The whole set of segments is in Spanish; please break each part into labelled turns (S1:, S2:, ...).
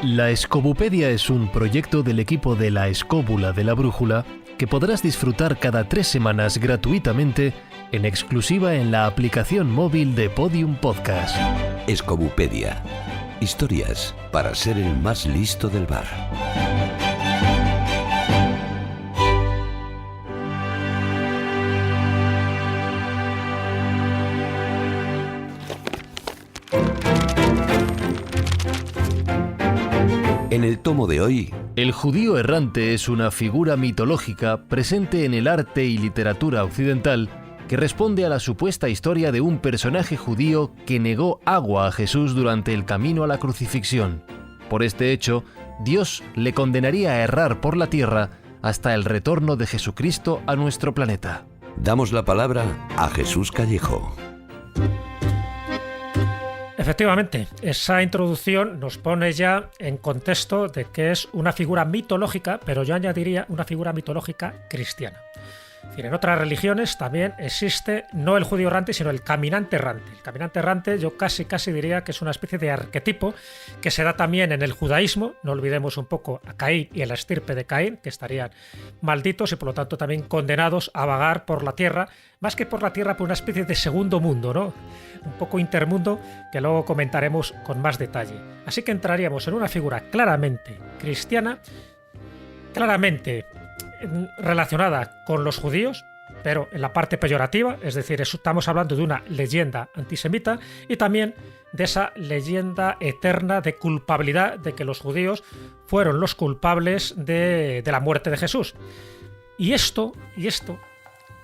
S1: La Escobupedia es un proyecto del equipo de La Escóbula de la Brújula que podrás disfrutar cada 3 semanas gratuitamente en exclusiva en la aplicación móvil de Podium Podcast.
S2: Escobupedia. Historias para ser el más listo del bar. En el tomo de hoy...
S1: El judío errante es una figura mitológica presente en el arte y literatura occidental que responde a la supuesta historia de un personaje judío que negó agua a Jesús durante el camino a la crucifixión. Por este hecho, Dios le condenaría a errar por la tierra hasta el retorno de Jesucristo a nuestro planeta.
S2: Damos la palabra a Jesús Callejo.
S3: Efectivamente, esa introducción nos pone ya en contexto de que es una figura mitológica, pero yo añadiría una figura mitológica cristiana. Es decir, en otras religiones también existe no el judío errante, sino el caminante errante. El caminante errante yo casi diría que es una especie de arquetipo que se da también en el judaísmo. No olvidemos un poco a Caín y a la estirpe de Caín, que estarían malditos y por lo tanto también condenados a vagar por la tierra, más que por la tierra, por una especie de segundo mundo, ¿no? Un poco intermundo que luego comentaremos con más detalle. Así que entraríamos en una figura claramente cristiana, claramente relacionada con los judíos, pero en la parte peyorativa, es decir, estamos hablando de una leyenda antisemita y también de esa leyenda eterna de culpabilidad de que los judíos fueron los culpables de la muerte de Jesús. Y esto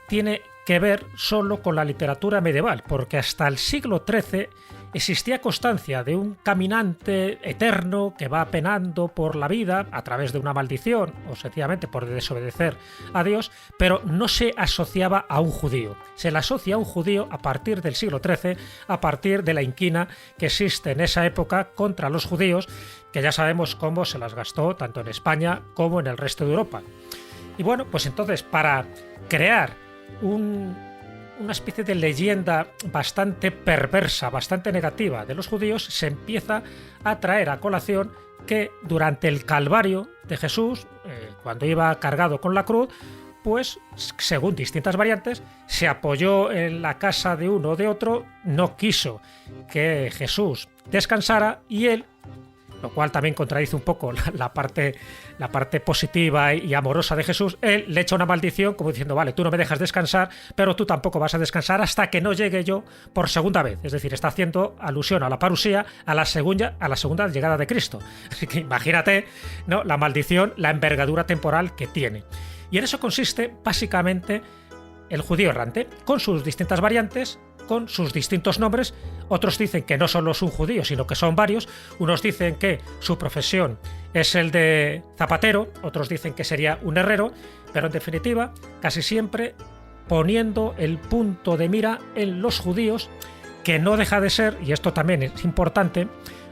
S3: tiene que ver solo con la literatura medieval, porque hasta el siglo XIII existía constancia de un caminante eterno que va penando por la vida a través de una maldición o sencillamente por desobedecer a Dios, pero no se asociaba a un judío. Se le asocia a un judío a partir del siglo XIII, a partir de la inquina que existe en esa época contra los judíos, que ya sabemos cómo se las gastó tanto en España como en el resto de Europa. Y bueno, pues entonces para crear una especie de leyenda bastante perversa, bastante negativa de los judíos, se empieza a traer a colación que durante el Calvario de Jesús, cuando iba cargado con la cruz, pues según distintas variantes, se apoyó en la casa de uno o de otro, no quiso que Jesús descansara y él, lo cual también contradice un poco la parte positiva y amorosa de Jesús, él le echa una maldición como diciendo, vale, tú no me dejas descansar, pero tú tampoco vas a descansar hasta que no llegue yo por segunda vez. Es decir, está haciendo alusión a la parusía, a la segunda llegada de Cristo. Así que imagínate, ¿no?, la maldición, la envergadura temporal que tiene. Y en eso consiste básicamente el judío errante, con sus distintas variantes, con sus distintos nombres. Otros dicen que no solo es un judío, sino que son varios. Unos dicen que su profesión es el de zapatero, otros dicen que sería un herrero, pero en definitiva, casi siempre poniendo el punto de mira en los judíos, que no deja de ser, y esto también es importante,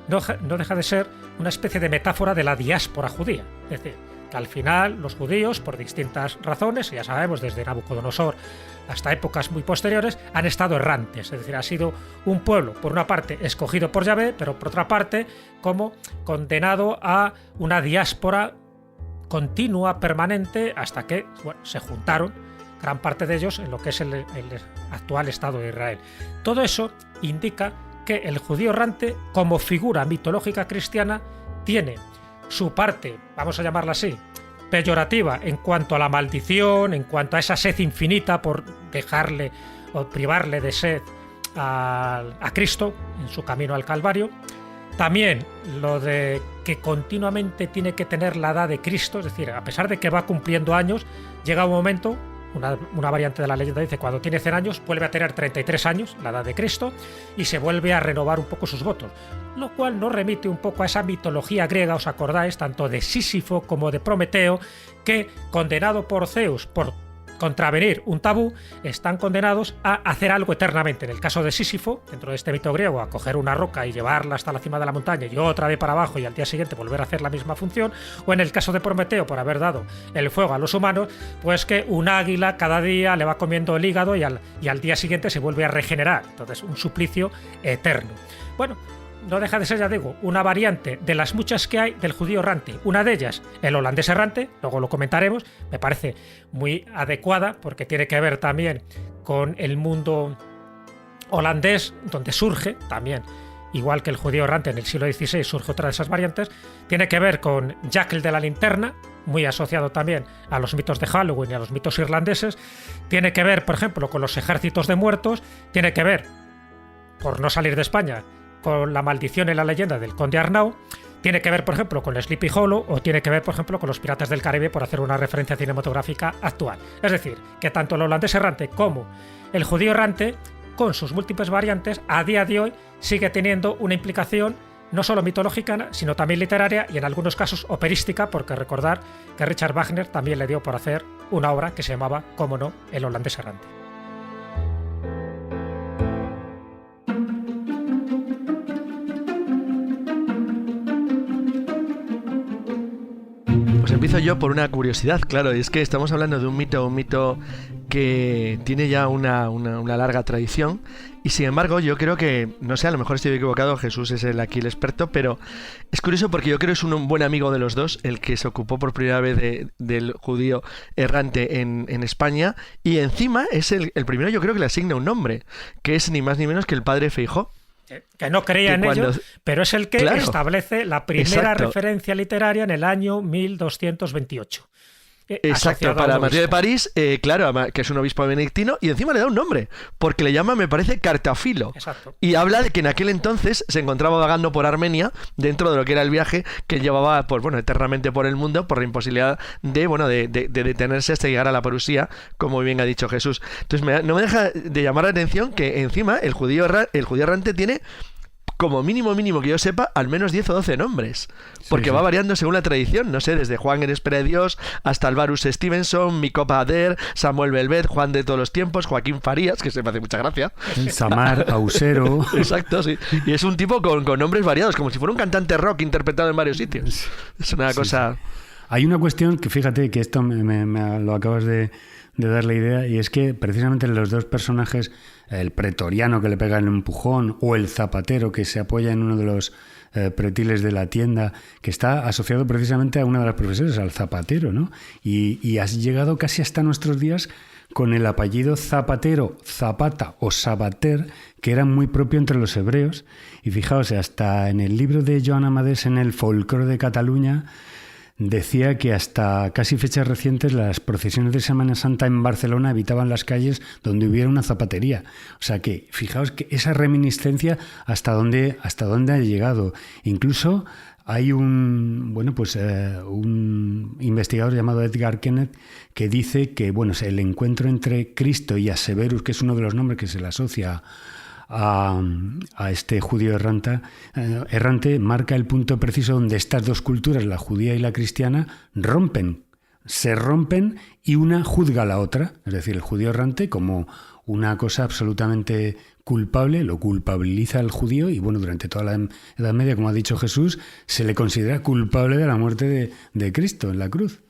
S3: no deja de ser una especie de metáfora de la diáspora judía. Es decir, que al final los judíos, por distintas razones, ya sabemos, desde Nabucodonosor hasta épocas muy posteriores, han estado errantes. Es decir, ha sido un pueblo, por una parte, escogido por Yahvé, pero por otra parte, como condenado a una diáspora continua, permanente, hasta que se juntaron gran parte de ellos en lo que es el actual Estado de Israel. Todo eso indica que el judío errante, como figura mitológica cristiana, tiene su parte, vamos a llamarla así, peyorativa en cuanto a la maldición, en cuanto a esa sed infinita por dejarle o privarle de sed a Cristo en su camino al Calvario. También lo de que continuamente tiene que tener la edad de Cristo, es decir, a pesar de que va cumpliendo años, llega un momento, una variante de la leyenda dice, cuando tiene 100 años, vuelve a tener 33 años, la edad de Cristo, y se vuelve a renovar un poco sus votos. Lo cual nos remite un poco a esa mitología griega, ¿os acordáis? Tanto de Sísifo como de Prometeo, que, condenado por Zeus por contravenir un tabú, están condenados a hacer algo eternamente. En el caso de Sísifo, dentro de este mito griego, a coger una roca y llevarla hasta la cima de la montaña y otra vez para abajo y al día siguiente volver a hacer la misma función, o en el caso de Prometeo, por haber dado el fuego a los humanos, pues que un águila cada día le va comiendo el hígado y al día siguiente se vuelve a regenerar. Entonces, un suplicio eterno. Bueno, no deja de ser, ya digo, una variante de las muchas que hay del judío errante. Una de ellas, el holandés errante, luego lo comentaremos, me parece muy adecuada porque tiene que ver también con el mundo holandés, donde surge también, igual que el judío errante en el siglo XVI surge otra de esas variantes, tiene que ver con Jack el de la linterna, muy asociado también a los mitos de Halloween y a los mitos irlandeses, tiene que ver, por ejemplo, con los ejércitos de muertos, tiene que ver, por no salir de España, con la maldición y la leyenda del conde Arnau, tiene que ver, por ejemplo, con Sleepy Hollow o tiene que ver, por ejemplo, con los Piratas del Caribe, por hacer una referencia cinematográfica actual. Es decir, que tanto el holandés errante como el judío errante, con sus múltiples variantes, a día de hoy sigue teniendo una implicación no solo mitológica, sino también literaria y en algunos casos operística, porque recordar que Richard Wagner también le dio por hacer una obra que se llamaba, cómo no, El holandés errante.
S4: Pues empiezo yo por una curiosidad, claro, y es que estamos hablando de un mito que tiene ya una larga tradición, y sin embargo yo creo que, no sé, a lo mejor estoy equivocado, Jesús es aquí el experto, pero es curioso porque yo creo que es un buen amigo de los dos, el que se ocupó por primera vez del judío errante en España, y encima es el primero, yo creo que le asigna un nombre, que es ni más ni menos que el padre Feijóo.
S3: Que no creía en ello, pero es el que establece la primera referencia literaria en el año 1228.
S4: Exacto, para Mateo de París, claro, que es un obispo benedictino, y encima le da un nombre, porque le llama, me parece, Cartafilo.
S3: Exacto.
S4: Y habla de que en aquel entonces se encontraba vagando por Armenia, dentro de lo que era el viaje que llevaba, pues bueno, eternamente por el mundo, por la imposibilidad de detenerse hasta llegar a la parusía, como bien ha dicho Jesús. Entonces no me deja de llamar la atención que encima el judío errante tiene, como mínimo que yo sepa, al menos 10 o 12 nombres, porque va variando según la tradición, no sé, desde Juan en Espera de Dios hasta Alvarus Stevenson, Micopa Ader, Samuel Belvet, Juan de todos los tiempos, Joaquín Farías, que se me hace mucha gracia,
S5: Samar Ausero.
S4: Exacto, sí, y es un tipo con nombres variados, como si fuera un cantante rock interpretado en varios sitios. Es una cosa...
S5: Sí. Hay una cuestión que, fíjate, que esto me lo acabas de dar la idea, y es que precisamente los dos personajes, el pretoriano que le pega el empujón o el zapatero que se apoya en uno de los pretiles de la tienda, que está asociado precisamente a una de las profesiones, al zapatero, ¿no? Y has llegado casi hasta nuestros días con el apellido Zapatero, Zapata o Sabater, que era muy propio entre los hebreos. Y fijaos, hasta en el libro de Joan Amadés, en el Folclore de Cataluña, decía que hasta casi fechas recientes las procesiones de Semana Santa en Barcelona evitaban las calles donde hubiera una zapatería. O sea que, fijaos que esa reminiscencia hasta dónde ha llegado. Incluso hay un investigador llamado Edgar Kenneth que dice que el encuentro entre Cristo y a Severus, que es uno de los nombres que se le asocia a este judío errante, marca el punto preciso donde estas dos culturas, la judía y la cristiana, se rompen y una juzga a la otra. Es decir, el judío errante, como una cosa absolutamente culpable, lo culpabiliza al judío, y durante toda la Edad Media, como ha dicho Jesús, se le considera culpable de la muerte de Cristo en la cruz.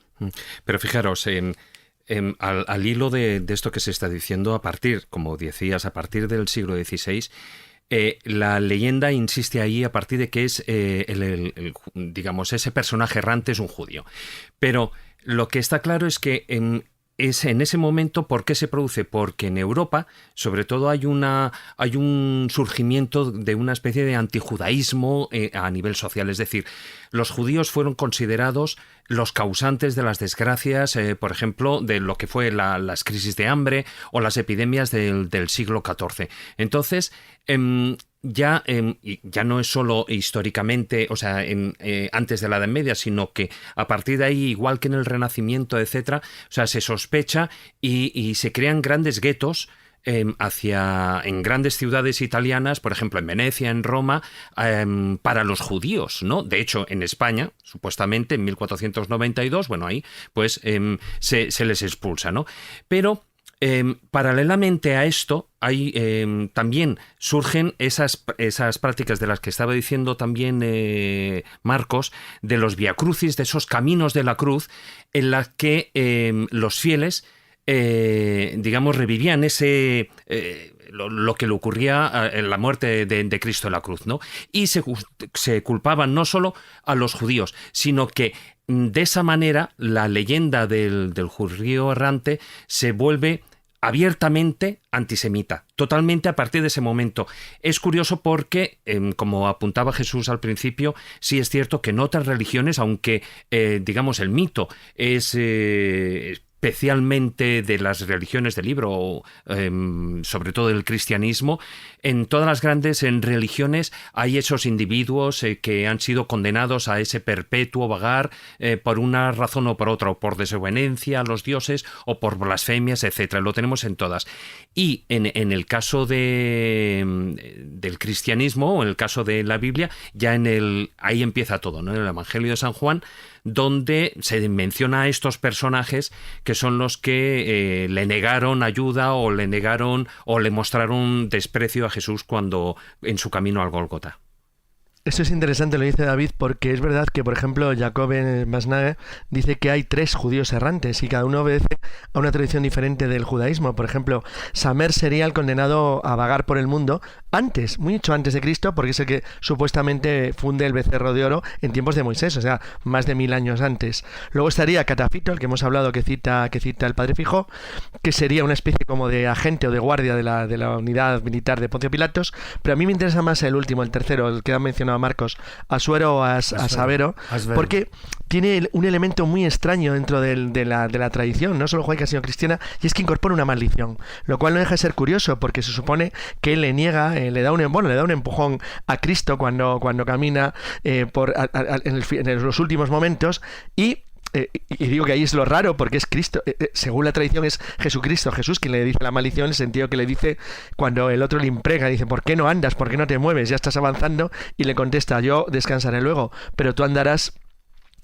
S6: Pero fijaros, al hilo de esto que se está diciendo, como decías, a partir del siglo XVI, la leyenda insiste ahí a partir de que es, digamos, ese personaje errante es un judío. Pero lo que está claro es que es en ese momento. ¿Por qué se produce? Porque en Europa, sobre todo, hay un surgimiento de una especie de antijudaísmo a nivel social. Es decir, los judíos fueron considerados los causantes de las desgracias, por ejemplo, de lo que fue las crisis de hambre o las epidemias del siglo XIV. Entonces, ya no es solo históricamente, o sea, antes de la Edad Media, sino que a partir de ahí, igual que en el Renacimiento, etcétera, o sea, se sospecha y se crean grandes guetos en grandes ciudades italianas, por ejemplo en Venecia, en Roma, para los judíos, ¿no? De hecho, en España, supuestamente en 1492, ahí pues se les expulsa, ¿no? Pero paralelamente a esto, también surgen esas prácticas de las que estaba diciendo también Marcos, de los viacrucis, de esos caminos de la cruz, en las que los fieles digamos, revivían ese lo que le ocurría en la muerte de Cristo en la cruz, ¿no? Y se culpaban no solo a los judíos, sino que de esa manera la leyenda del judío errante se vuelve abiertamente antisemita, totalmente a partir de ese momento. Es curioso porque, como apuntaba Jesús al principio, sí es cierto que en otras religiones, aunque digamos el mito es especialmente de las religiones del libro, sobre todo del cristianismo, en todas las grandes religiones hay esos individuos que han sido condenados a ese perpetuo vagar por una razón o por otra, o por desobediencia a los dioses o por blasfemias, etcétera. Lo tenemos en todas. Y en el caso del cristianismo, o en el caso de la Biblia, ya ahí empieza todo, ¿no? En el Evangelio de San Juan, donde se menciona a estos personajes que son los que le negaron ayuda o le negaron o le mostraron desprecio a Jesús cuando en su camino al Gólgota.
S4: Eso es interesante, lo dice David, porque es verdad que, por ejemplo, Jacob Masnage dice que hay 3 judíos errantes y cada uno obedece a una tradición diferente del judaísmo. Por ejemplo, Samer sería el condenado a vagar por el mundo antes, mucho antes de Cristo, porque es el que supuestamente funde el becerro de oro en tiempos de Moisés, o sea, más de 1000 años antes. Luego estaría Catafito, el que hemos hablado, que cita el padre Fijó, que sería una especie como de agente o de guardia de la unidad militar de Poncio Pilatos, pero a mí me interesa más el último, el tercero, el que han mencionado Marcos, Asuero o Asavero, porque tiene un elemento muy extraño dentro de la tradición, no solo Juan que ha sido cristiana, y es que incorpora una maldición, lo cual no deja de ser curioso, porque se supone que él le niega, le da un empujón a Cristo cuando camina en los últimos momentos, y digo que ahí es lo raro porque es Cristo, según la tradición es Jesucristo, Jesús quien le dice la maldición, en el sentido que le dice cuando el otro le imprega, dice ¿por qué no andas? ¿Por qué no te mueves? Ya estás avanzando, y le contesta yo descansaré luego, pero tú andarás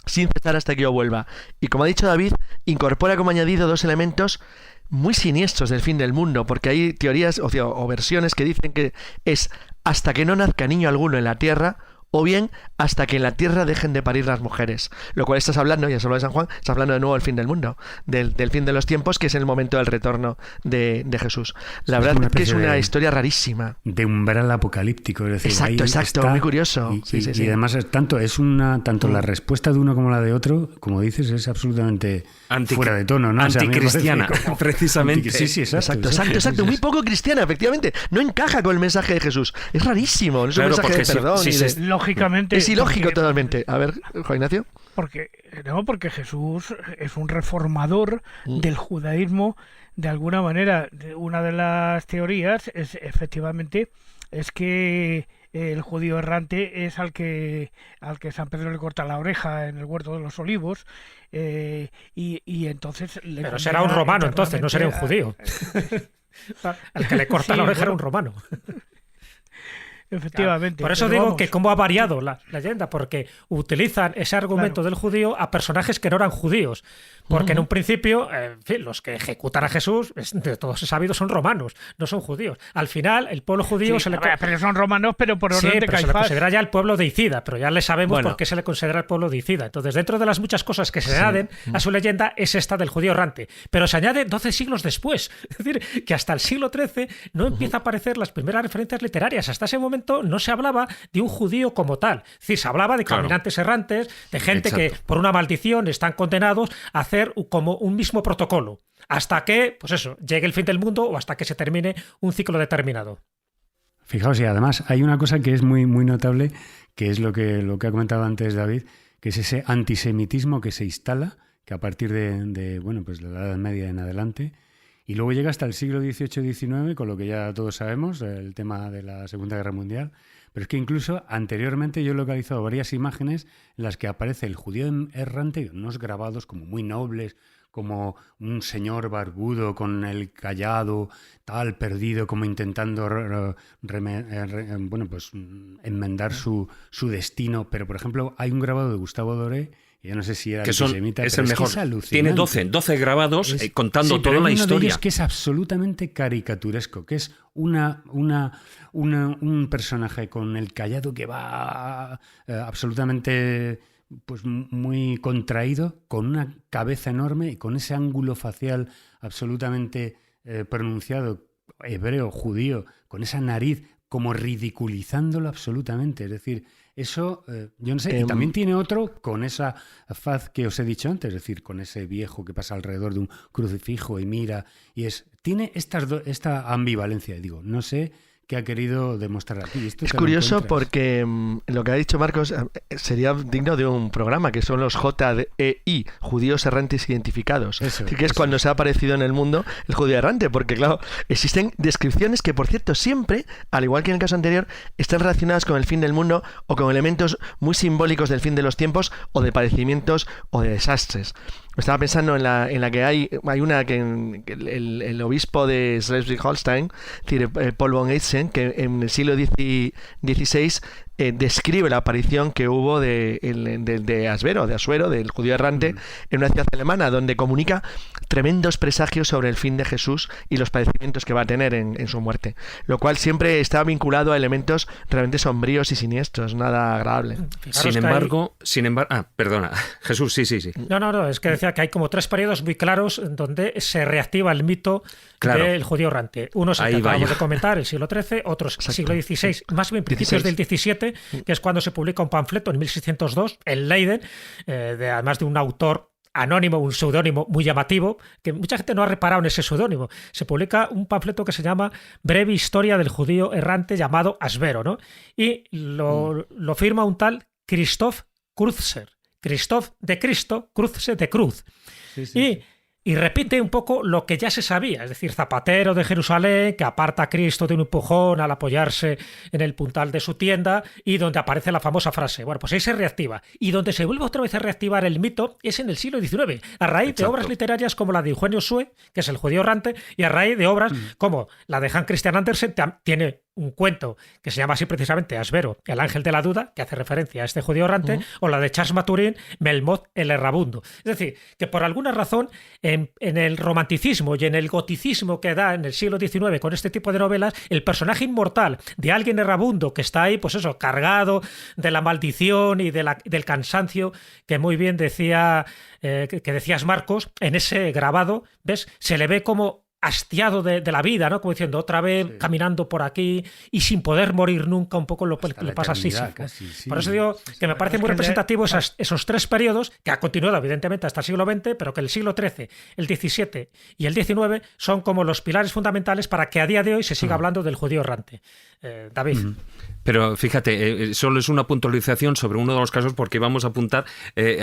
S4: sin cesar hasta que yo vuelva. Y como ha dicho David, incorpora como añadido 2 elementos muy siniestros del fin del mundo, porque hay teorías o versiones que dicen que es hasta que no nazca niño alguno en la tierra, o bien hasta que en la tierra dejen de parir las mujeres. Lo cual estás hablando, ya se habla de San Juan, estás hablando de nuevo del fin del mundo, del fin de los tiempos, que es el momento del retorno de Jesús. La verdad es que es una historia rarísima.
S5: De umbral apocalíptico, es decir,
S4: exacto, está, muy curioso.
S5: Y además tanto la respuesta de uno como la de otro, como dices, es absolutamente fuera de tono, ¿no?
S6: Anticristiana, precisamente.
S5: Sí,
S4: exacto. Muy poco cristiana, efectivamente. No encaja con el mensaje de Jesús. Es rarísimo. No es un mensaje de perdón.
S7: Lógicamente.
S4: Es ilógico totalmente. A ver, Juan Ignacio.
S7: Porque Jesús es un reformador del judaísmo de alguna manera. Una de las teorías es efectivamente que el judío errante es al que San Pedro le corta la oreja en el huerto de los olivos, y entonces
S3: pero será un romano, entonces no sería un judío. Al que le corta la oreja era un romano.
S7: Efectivamente.
S3: Claro. Por eso digo que cómo ha variado la leyenda, porque utilizan ese argumento del judío a personajes que no eran judíos. Porque en un principio, en fin, los que ejecutan a Jesús, de todos sabidos, son romanos, no son judíos. Al final, el pueblo judío
S7: pero son romanos, pero por orden de Caifás.
S3: Se le considera ya el pueblo deicida, pero ya le sabemos por qué se le considera el pueblo deicida. Entonces, dentro de las muchas cosas que se añaden a su leyenda, es esta del judío errante. Pero se añade 12 siglos después. Es decir, que hasta el siglo XIII no empieza a aparecer las primeras referencias literarias. Hasta ese momento no se hablaba de un judío como tal. Es decir, se hablaba de caminantes errantes, de gente que por una maldición están condenados a hacer como un mismo protocolo, hasta que, pues eso, llegue el fin del mundo o hasta que se termine un ciclo determinado.
S5: Fijaos, y además hay una cosa que es muy, muy notable, que es lo que ha comentado antes David, que es ese antisemitismo que se instala, que a partir de la Edad Media en adelante, y luego llega hasta el siglo XVIII-XIX, con lo que ya todos sabemos, el tema de la Segunda Guerra Mundial. Pero es que incluso anteriormente yo he localizado varias imágenes en las que aparece el judío errante, unos grabados como muy nobles, como un señor barbudo con el cayado, tal, perdido, como intentando enmendar su destino. Pero, por ejemplo, hay un grabado de Gustavo Doré, yo no sé si era antisemita,
S6: es el mejor. Tiene 12 grabados contando toda la historia.
S5: De ellos que es absolutamente caricaturesco, que es un personaje con el cayado que va absolutamente pues muy contraído, con una cabeza enorme y con ese ángulo facial absolutamente pronunciado, hebreo, judío, con esa nariz, como ridiculizándolo absolutamente. Es decir, eso, yo no sé, y también tiene otro con esa faz que os he dicho antes, es decir, con ese viejo que pasa alrededor de un crucifijo y mira, tiene esta ambivalencia, digo, no sé qué ha querido demostrar aquí.
S4: Es curioso porque lo que ha dicho Marcos sería digno de un programa, que son los JEI, judíos errantes identificados. Que es cuando se ha aparecido en el mundo el judío errante, porque claro, existen descripciones que, por cierto, siempre, al igual que en el caso anterior, están relacionadas con el fin del mundo o con elementos muy simbólicos del fin de los tiempos o de padecimientos o de desastres. Estaba pensando en la que hay una que el obispo de Schleswig-Holstein, Paul von Eysen, que en el siglo XVI describe la aparición que hubo de Asuero, del judío errante, en una ciudad alemana, donde comunica tremendos presagios sobre el fin de Jesús y los padecimientos que va a tener en su muerte, lo cual siempre está vinculado a elementos realmente sombríos y siniestros, nada agradable.
S6: Sin embargo, perdona, Jesús, sí.
S3: No, es que decía que hay como 3 periodos muy claros en donde se reactiva el mito del judío errante. Uno es el que acabamos de comentar, el siglo XIII, otro es el siglo XVI, más bien principios del XVII, que es cuando se publica un panfleto en 1602 en Leiden, además de un autor anónimo, un seudónimo muy llamativo, que mucha gente no ha reparado en ese seudónimo. Se publica un panfleto que se llama Breve Historia del Judío Errante llamado Asuero, ¿no? Y lo firma un tal Christoph Kreuzer. Christoph de Cristo, Kreuzer de cruz. Sí. Y repite un poco lo que ya se sabía, es decir, zapatero de Jerusalén que aparta a Cristo de un empujón al apoyarse en el puntal de su tienda, y donde aparece la famosa frase. Bueno, pues ahí se reactiva. Y donde se vuelve otra vez a reactivar el mito es en el siglo XIX, a raíz de obras literarias como la de Eugenio Sue, que es el judío errante, y a raíz de obras como la de Hans Christian Andersen, tiene un cuento que se llama así precisamente Asuero, el ángel de la duda, que hace referencia a este judío errante, o la de Charles Maturin, Melmoth el errabundo. Es decir, que por alguna razón en el romanticismo y en el goticismo que da en el siglo XIX con este tipo de novelas, el personaje inmortal de alguien errabundo que está ahí, pues eso, cargado de la maldición y del cansancio, que muy bien decía que decías, Marcos, en ese grabado, ¿ves? Se le ve como hastiado de la vida, ¿no? Como diciendo, otra vez caminando por aquí y sin poder morir nunca, un poco lo que le pasa a Sísifo. Por eso digo que me parece muy representativo esos 3 periodos, que ha continuado evidentemente hasta el siglo XX, pero que el siglo XIII, el XVII y el XIX son como los pilares fundamentales para que a día de hoy se siga hablando del judío errante. David.
S6: Pero fíjate, solo es una puntualización sobre uno de los casos, porque vamos a apuntar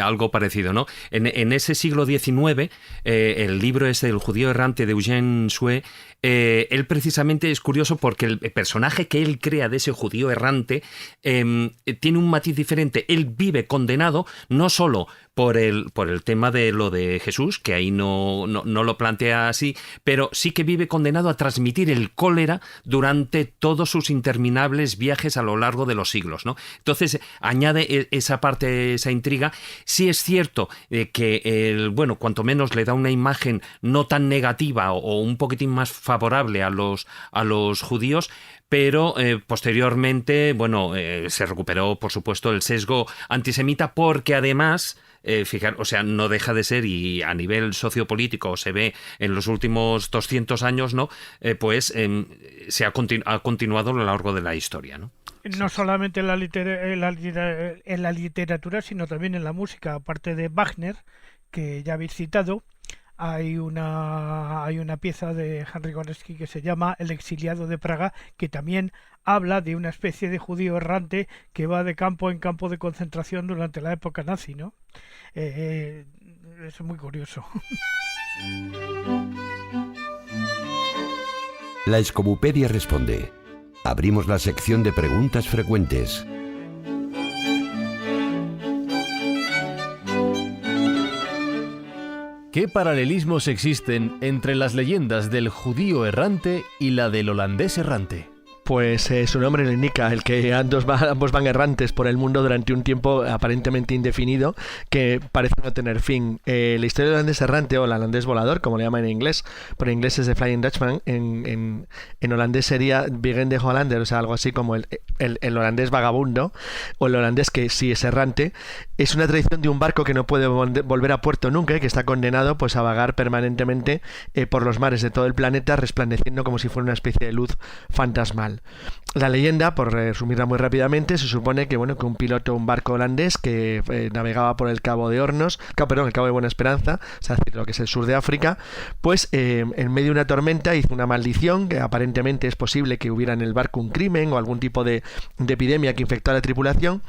S6: algo parecido, ¿no? En ese siglo XIX, el libro este del judío errante de Eugen Sue, él precisamente es curioso porque el personaje que él crea de ese judío errante tiene un matiz diferente. Él vive condenado no solo por el tema de lo de Jesús, que ahí no lo plantea así, pero sí que vive condenado a transmitir el cólera durante todos sus interminables viajes a lo largo de los siglos, ¿no? Entonces añade esa parte, esa intriga. Sí es cierto que cuanto menos le da una imagen no tan negativa o un poquitín más favorable a los judíos, pero posteriormente, se recuperó, por supuesto, el sesgo antisemita, porque además, no deja de ser, y a nivel sociopolítico se ve en los últimos 200 años, ¿no? Se ha continuado a lo largo de la historia, ¿no?
S7: No solamente en la literatura, sino también en la música, aparte de Wagner, que ya habéis citado. Hay una pieza de Henryk Gorski que se llama El exiliado de Praga, que también habla de una especie de judío errante que va de campo en campo de concentración durante la época nazi, ¿no? Es muy curioso.
S2: La Escobupedia responde. Abrimos la sección de preguntas frecuentes.
S1: ¿Qué paralelismos existen entre las leyendas del judío errante y la del holandés errante?
S4: Pues su nombre lo indica, el que ambos van errantes por el mundo durante un tiempo aparentemente indefinido que parece no tener fin. La historia del holandés errante o el holandés volador, como le llaman en inglés, pero en inglés es The Flying Dutchman, en holandés sería Begin de Hollander, o sea, algo así como el holandés vagabundo o el holandés que sí es errante. Es una tradición de un barco que no puede volver a puerto nunca y que está condenado pues a vagar permanentemente por los mares de todo el planeta, resplandeciendo como si fuera una especie de luz fantasmal. La leyenda, por resumirla muy rápidamente, se supone que que un piloto, un barco holandés que navegaba por el Cabo de Hornos, el Cabo de Buena Esperanza, o sea, lo que es el sur de África, pues en medio de una tormenta hizo una maldición, que aparentemente es posible que hubiera en el barco un crimen o algún tipo de epidemia que infectó a la tripulación,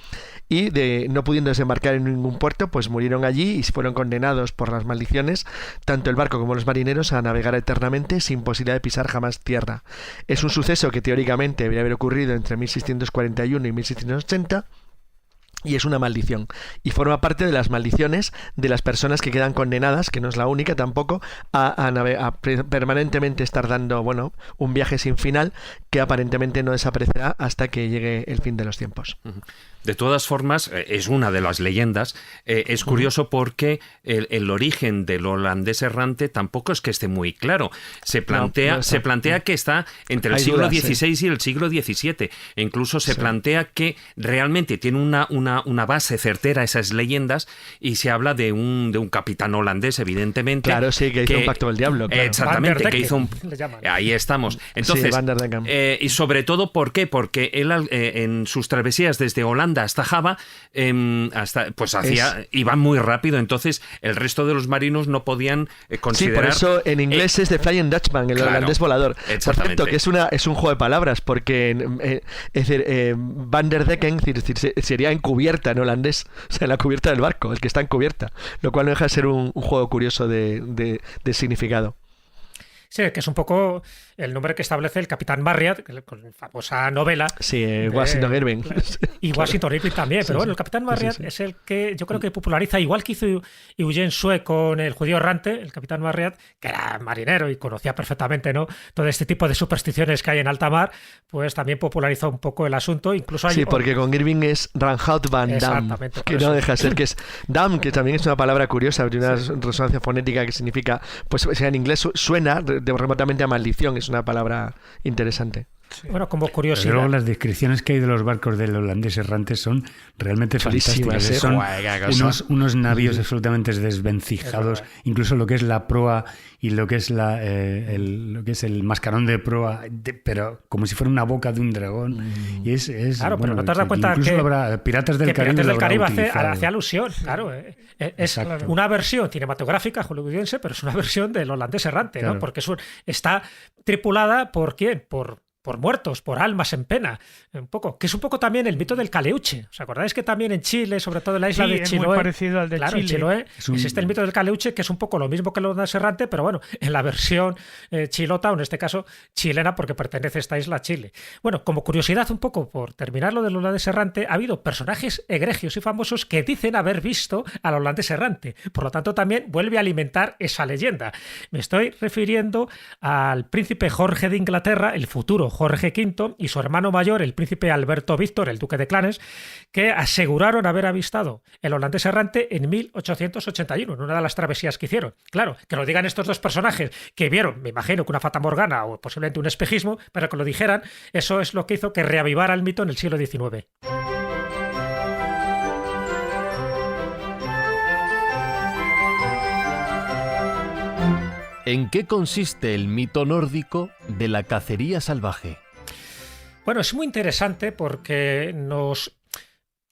S4: y no pudiendo desembarcar en ningún puerto, pues murieron allí y fueron condenados por las maldiciones, tanto el barco como los marineros, a navegar eternamente sin posibilidad de pisar jamás tierra. Es un suceso que teóricamente debería haber ocurrido entre 1641 y 1680, y es una maldición, y forma parte de las maldiciones de las personas que quedan condenadas, que no es la única tampoco, a permanentemente estar dando un viaje sin final que aparentemente no desaparecerá hasta que llegue el fin de los tiempos.
S6: De todas formas, es una de las leyendas. Es curioso porque el origen del holandés errante tampoco es que esté muy claro. Se plantea que está entre el siglo XVI y el siglo XVII. E incluso se plantea que realmente tiene una base certera esas leyendas, y se habla de un capitán holandés, evidentemente.
S4: Claro, sí, que hizo un pacto del diablo. Claro.
S6: Exactamente, que hizo ahí estamos. Entonces,
S4: sí, Van der Decken.
S6: Y sobre todo, ¿por qué? Porque él en sus travesías desde Holanda hasta Java, iban muy rápido, entonces el resto de los marinos no podían considerar...
S4: Sí, por eso en inglés es The Flying Dutchman, el holandés volador. Por cierto, que es un juego de palabras, porque Van der Decken sería encubierta en holandés, o sea, en la cubierta del barco, el que está en cubierta, lo cual no deja de ser un juego curioso de significado.
S3: Sí, que es un poco el nombre que establece el Capitán Marryat, con la famosa novela.
S4: Sí, Washington Irving.
S3: Y Washington Irving también, pero bueno, el Capitán Marryat es el que yo creo que populariza, igual que hizo Eugene Sue con el judío errante, el Capitán Marryat, que era marinero y conocía perfectamente, ¿no?, todo este tipo de supersticiones que hay en alta mar, pues también popularizó un poco el asunto. Incluso hay
S4: porque con Irving es Ranhout van Dam, que no deja de ser, que es Dam, que también es una palabra curiosa, de una resonancia fonética que significa, pues en inglés suena remotamente a maldición, es una palabra interesante.
S3: Sí. Bueno, como curiosidad.
S5: Luego las descripciones que hay de los barcos del holandés errante son realmente fantásticas. Son unos navíos absolutamente desvencijados, incluso lo que es la proa y lo que es lo que es el mascarón de proa, pero como si fuera una boca de un dragón. Y
S3: claro, pero no te has dado cuenta que
S5: Piratas del Caribe
S3: hace alusión. Claro, es una versión cinematográfica hollywoodiense, pero es una versión del holandés errante, claro, ¿no? Porque está tripulada ¿por quién? Por muertos, por almas en pena, un poco, que es un poco también el mito del caleuche. ¿Os acordáis que también en Chile, sobre todo en la isla de Chiloé,
S7: es muy parecido al de Chile?
S3: En Chiloé existe el mito del caleuche, que es un poco lo mismo que el holandés errante, pero bueno, en la versión chilota, o en este caso chilena, porque pertenece a esta isla a Chile. Bueno, como curiosidad un poco, por terminar lo del holandés errante, ha habido personajes egregios y famosos que dicen haber visto al holandés errante. Por lo tanto, también vuelve a alimentar esa leyenda. Me estoy refiriendo al príncipe Jorge de Inglaterra, el futuro Jorge V, y su hermano mayor, el príncipe Alberto Víctor, el duque de Clarence, que aseguraron haber avistado el holandés errante en 1881, en una de las travesías que hicieron. Claro, que lo digan estos dos personajes, que vieron, me imagino, que una fata morgana o posiblemente un espejismo, pero que lo dijeran, eso es lo que hizo que reavivara el mito en el siglo XIX.
S1: ¿En qué consiste el mito nórdico de la cacería salvaje?
S3: Bueno, es muy interesante porque nos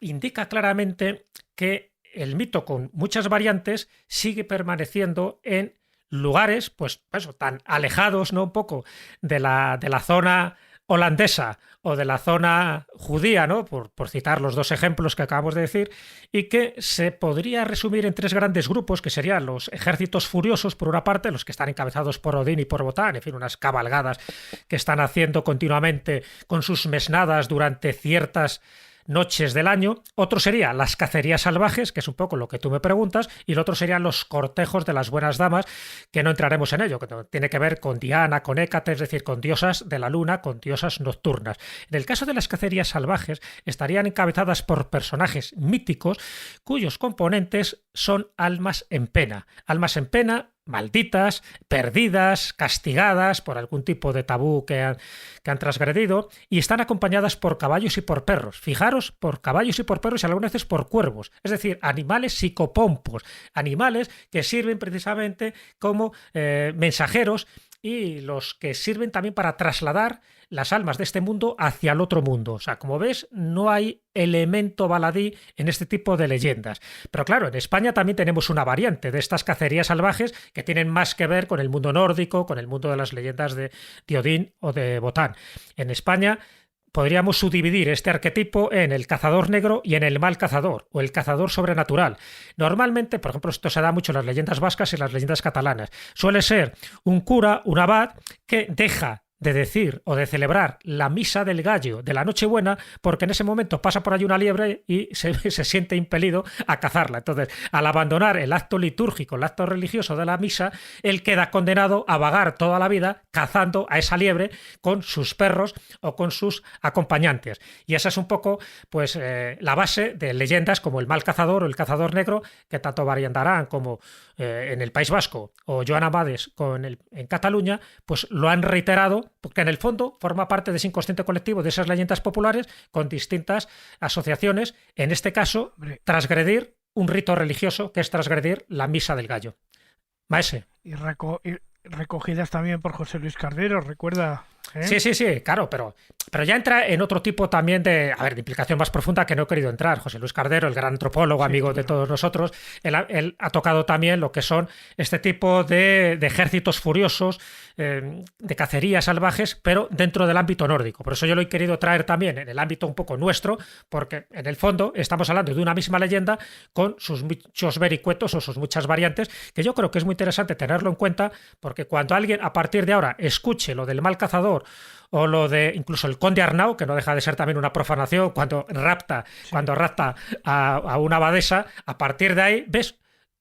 S3: indica claramente que el mito, con muchas variantes, sigue permaneciendo en lugares, pues eso, tan alejados, ¿no?, un poco de la zona holandesa o de la zona judía, ¿no?, por citar los dos ejemplos que acabamos de decir, y que se podría resumir en tres grandes grupos, que serían los ejércitos furiosos, por una parte, los que están encabezados por Odín y por Botán, en fin, unas cabalgadas que están haciendo continuamente con sus mesnadas durante ciertas noches del año. Otro sería las cacerías salvajes, que es un poco lo que tú me preguntas, y el otro serían los cortejos de las buenas damas, que no entraremos en ello, que tiene que ver con Diana, con Hécate, es decir, con diosas de la luna, con diosas nocturnas. En el caso de las cacerías salvajes, estarían encabezadas por personajes míticos cuyos componentes son almas en pena. Almas en pena, malditas, perdidas, castigadas por algún tipo de tabú que han transgredido, y están acompañadas por caballos y por perros. Fijaros, por caballos y por perros y algunas veces por cuervos, es decir, animales psicopompos, animales que sirven precisamente como mensajeros y los que sirven también para trasladar las almas de este mundo hacia el otro mundo. O sea, como ves, no hay elemento baladí en este tipo de leyendas. Pero claro, en España también tenemos una variante de estas cacerías salvajes que tienen más que ver con el mundo nórdico, con el mundo de las leyendas de Odín o de Botán. En España podríamos subdividir este arquetipo en el cazador negro y en el mal cazador, o el cazador sobrenatural. Normalmente, por ejemplo, esto se da mucho en las leyendas vascas y en las leyendas catalanas. Suele ser un cura, un abad, que deja de decir o de celebrar la misa del gallo de la Nochebuena porque en ese momento pasa por allí una liebre y se siente impelido a cazarla. Entonces, al abandonar el acto litúrgico, el acto religioso de la misa, él queda condenado a vagar toda la vida cazando a esa liebre con sus perros o con sus acompañantes. Y esa es un poco pues la base de leyendas como el mal cazador o el cazador negro, que tanto Variandarán como en el País Vasco o Joan Amades en Cataluña, pues lo han reiterado, porque en el fondo forma parte de ese inconsciente colectivo de esas leyendas populares con distintas asociaciones, en este caso, transgredir un rito religioso, que es transgredir la misa del gallo. Maese.
S7: Y recogidas también por José Luis Cardero, recuerda.
S3: Sí, claro, pero ya entra en otro tipo también de implicación más profunda que no he querido entrar. José Luis Cardero, el gran antropólogo, amigo de todos nosotros, él ha tocado también lo que son este tipo de ejércitos furiosos, de cacerías salvajes, pero dentro del ámbito nórdico. Por eso yo lo he querido traer también en el ámbito un poco nuestro, porque en el fondo estamos hablando de una misma leyenda con sus muchos vericuetos o sus muchas variantes, que yo creo que es muy interesante tenerlo en cuenta, porque cuando alguien a partir de ahora escuche lo del mal cazador o lo de incluso el conde Arnau, que no deja de ser también una profanación cuando rapta a una abadesa, a partir de ahí ves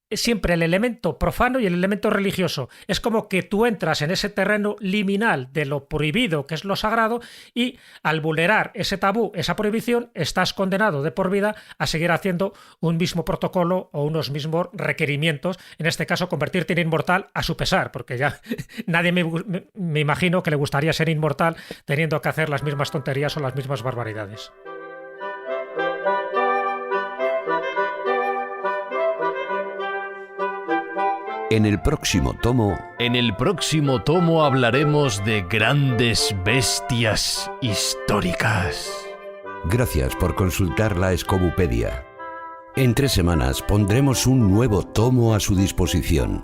S3: siempre el elemento profano y el elemento religioso. Es como que tú entras en ese terreno liminal de lo prohibido, que es lo sagrado, y al vulnerar ese tabú, esa prohibición, estás condenado de por vida a seguir haciendo un mismo protocolo o unos mismos requerimientos, en este caso convertirte en inmortal a su pesar, porque ya nadie me imagino que le gustaría ser inmortal teniendo que hacer las mismas tonterías o las mismas barbaridades.
S2: En el próximo tomo
S1: hablaremos de grandes bestias históricas.
S2: Gracias por consultar la Escobupedia. En 3 semanas pondremos un nuevo tomo a su disposición.